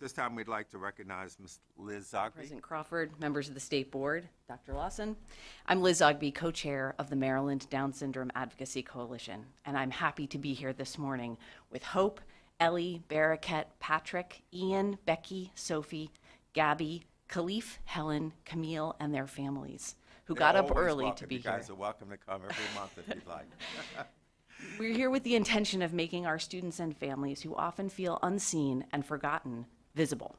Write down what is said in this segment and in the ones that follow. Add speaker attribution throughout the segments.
Speaker 1: this time, we'd like to recognize Ms. Liz Zogby.
Speaker 2: President Crawford, members of the State Board, Dr. Lawson. I'm Liz Zogby, co-chair of the Maryland Down Syndrome Advocacy Coalition, and I'm happy to be here this morning with Hope, Ellie, Baraket, Patrick, Ian, Becky, Sophie, Gabby, Khalif, Helen, Camille, and their families, who got up early to be here.
Speaker 1: You guys are welcome to come every month if you'd like.
Speaker 2: We're here with the intention of making our students and families who often feel unseen and forgotten visible.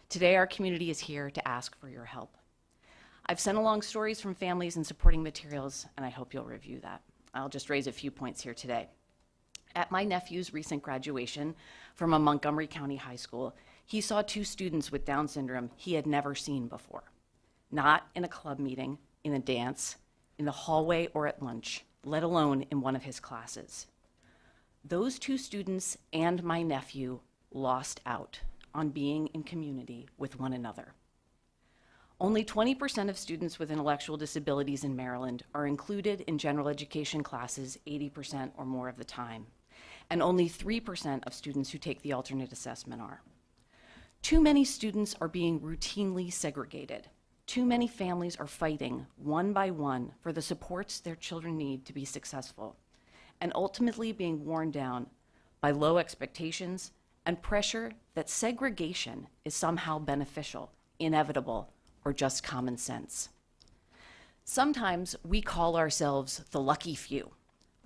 Speaker 2: Today, our community is here to ask for your help. I've sent along stories from families and supporting materials, and I hope you'll review that. I'll just raise a few points here today. At my nephew's recent graduation from a Montgomery County high school, he saw two students with Down syndrome he had never seen before. Not in a club meeting, in a dance, in the hallway, or at lunch, let alone in one of his classes. Those two students and my nephew lost out on being in community with one another. Only 20% of students with intellectual disabilities in Maryland are included in general education classes 80% or more of the time, and only 3% of students who take the alternate assessment are. Too many students are being routinely segregated. Too many families are fighting one by one for the supports their children need to be successful, and ultimately being worn down by low expectations and pressure that segregation is somehow beneficial, inevitable, or just common sense. Sometimes we call ourselves the lucky few,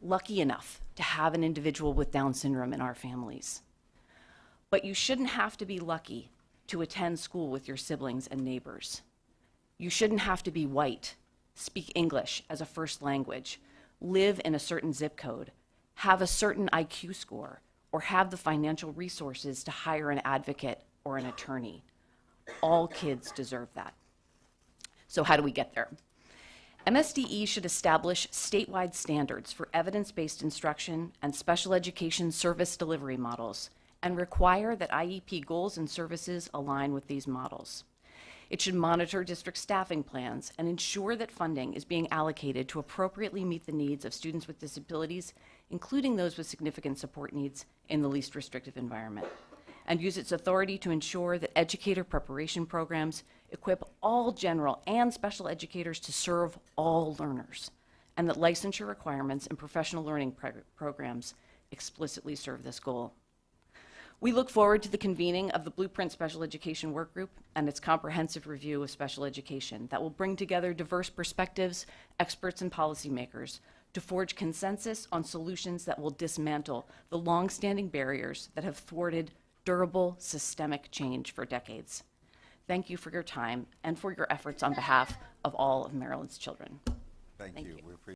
Speaker 2: lucky enough to have an individual with Down syndrome in our families. But you shouldn't have to be lucky to attend school with your siblings and neighbors. You shouldn't have to be white, speak English as a first language, live in a certain zip code, have a certain IQ score, or have the financial resources to hire an advocate or an attorney. All kids deserve that. So how do we get there? MSDE should establish statewide standards for evidence-based instruction and special education service delivery models and require that IEP goals and services align with these models. It should monitor district staffing plans and ensure that funding is being allocated to appropriately meet the needs of students with disabilities, including those with significant support needs in the least restrictive environment, and use its authority to ensure that educator preparation programs equip all general and special educators to serve all learners, and that licensure requirements and professional learning programs explicitly serve this goal. We look forward to the convening of the Blueprint Special Education Workgroup and its comprehensive review of special education that will bring together diverse perspectives, experts, and policymakers to forge consensus on solutions that will dismantle the long-standing barriers that have thwarted durable systemic change for decades. Thank you for your time and for your efforts on behalf of all of Maryland's children.
Speaker 1: Thank you. We appreciate